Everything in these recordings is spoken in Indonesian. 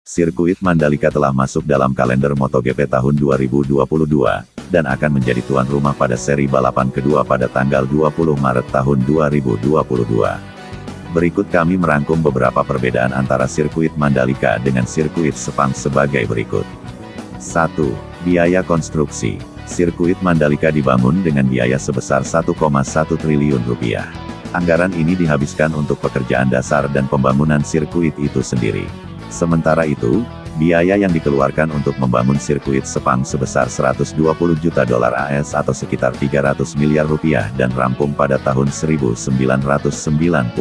Sirkuit Mandalika telah masuk dalam kalender MotoGP tahun 2022, dan akan menjadi tuan rumah pada seri balapan kedua pada tanggal 20 Maret tahun 2022. Berikut kami merangkum beberapa perbedaan antara sirkuit Mandalika dengan sirkuit Sepang sebagai berikut. 1. Biaya konstruksi. Sirkuit Mandalika dibangun dengan biaya sebesar 1,1 triliun rupiah. Anggaran ini dihabiskan untuk pekerjaan dasar dan pembangunan sirkuit itu sendiri. Sementara itu, biaya yang dikeluarkan untuk membangun sirkuit Sepang sebesar 120 juta dolar AS atau sekitar 300 miliar rupiah dan rampung pada tahun 1998.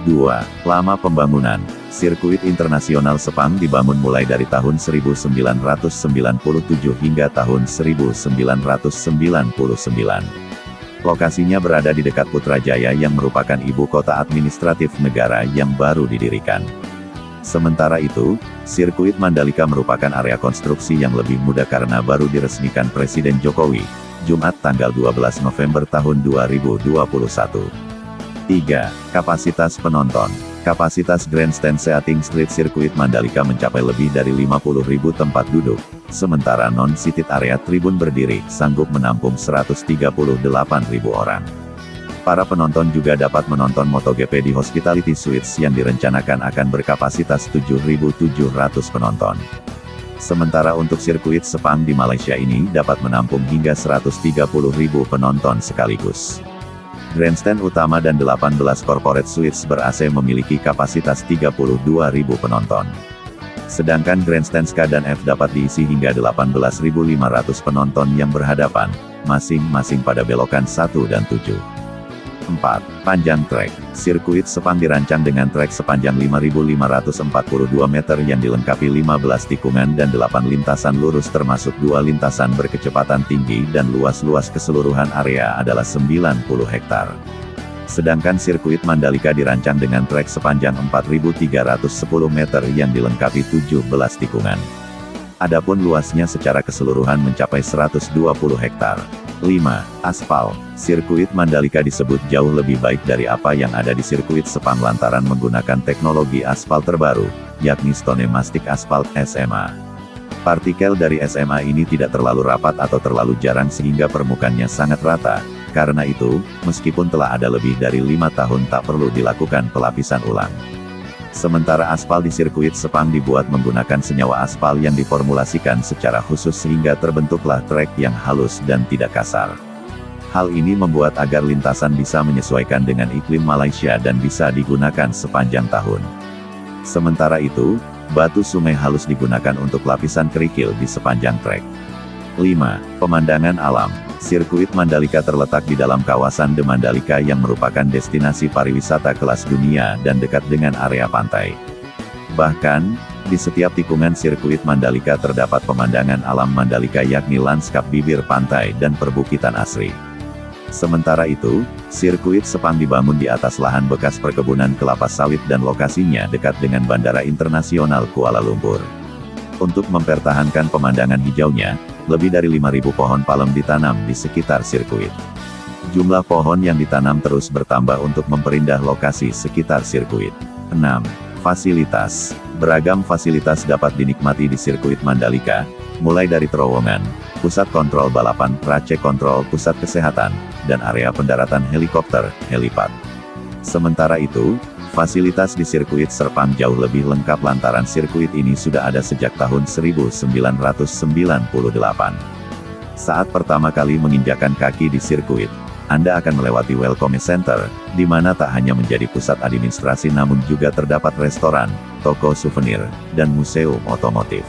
2. Lama pembangunan. Sirkuit internasional Sepang dibangun mulai dari tahun 1997 hingga tahun 1999. Lokasinya berada di dekat Putrajaya yang merupakan ibu kota administratif negara yang baru didirikan. Sementara itu, sirkuit Mandalika merupakan area konstruksi yang lebih muda karena baru diresmikan Presiden Jokowi, Jumat tanggal 12 November tahun 2021. 3. Kapasitas penonton. Kapasitas Grandstand Seating Street Sirkuit Mandalika mencapai lebih dari 50.000 tempat duduk, sementara non-seated area tribun berdiri sanggup menampung 138.000 orang. Para penonton juga dapat menonton MotoGP di Hospitality Suites yang direncanakan akan berkapasitas 7.700 penonton. Sementara untuk sirkuit Sepang di Malaysia ini dapat menampung hingga 130.000 penonton sekaligus. Grandstand utama dan 18 corporate suites ber-AC memiliki kapasitas 32.000 penonton. Sedangkan Grandstand K dan F dapat diisi hingga 18.500 penonton yang berhadapan, masing-masing pada belokan 1 dan 7. 4. Panjang trek. Sirkuit Sepang dirancang dengan trek sepanjang 5.542 meter yang dilengkapi 15 tikungan dan 8 lintasan lurus termasuk 2 lintasan berkecepatan tinggi dan luas keseluruhan area adalah 90 hektar. Sedangkan sirkuit Mandalika dirancang dengan trek sepanjang 4.310 meter yang dilengkapi 17 tikungan. Adapun luasnya secara keseluruhan mencapai 120 hektar. 5. Aspal. Sirkuit Mandalika disebut jauh lebih baik dari apa yang ada di sirkuit Sepang lantaran menggunakan teknologi aspal terbaru, yakni Stone Mastic Asphalt SMA. Partikel dari SMA ini tidak terlalu rapat atau terlalu jarang sehingga permukaannya sangat rata. Karena itu, meskipun telah ada lebih dari 5 tahun tak perlu dilakukan pelapisan ulang. Sementara aspal di sirkuit Sepang dibuat menggunakan senyawa aspal yang diformulasikan secara khusus sehingga terbentuklah trek yang halus dan tidak kasar. Hal ini membuat agar lintasan bisa menyesuaikan dengan iklim Malaysia dan bisa digunakan sepanjang tahun. Sementara itu, batu sungai halus digunakan untuk lapisan kerikil di sepanjang trek. 5. Pemandangan alam. Sirkuit Mandalika terletak di dalam kawasan The Mandalika yang merupakan destinasi pariwisata kelas dunia dan dekat dengan area pantai. Bahkan, di setiap tikungan sirkuit Mandalika terdapat pemandangan alam Mandalika yakni lanskap bibir pantai dan perbukitan asri. Sementara itu, sirkuit Sepang dibangun di atas lahan bekas perkebunan kelapa sawit dan lokasinya dekat dengan Bandara Internasional Kuala Lumpur. Untuk mempertahankan pemandangan hijaunya, lebih dari 5.000 pohon palem ditanam di sekitar sirkuit. Jumlah pohon yang ditanam terus bertambah untuk memperindah lokasi sekitar sirkuit. 6. Fasilitas. Beragam fasilitas dapat dinikmati di sirkuit Mandalika, mulai dari terowongan, pusat kontrol balapan, tracek kontrol, pusat kesehatan, dan area pendaratan helikopter, helipad. Sementara itu, fasilitas di sirkuit Sepang jauh lebih lengkap lantaran sirkuit ini sudah ada sejak tahun 1998. Saat pertama kali menginjakan kaki di sirkuit, Anda akan melewati Welcome Center, di mana tak hanya menjadi pusat administrasi namun juga terdapat restoran, toko souvenir, dan museum otomotif.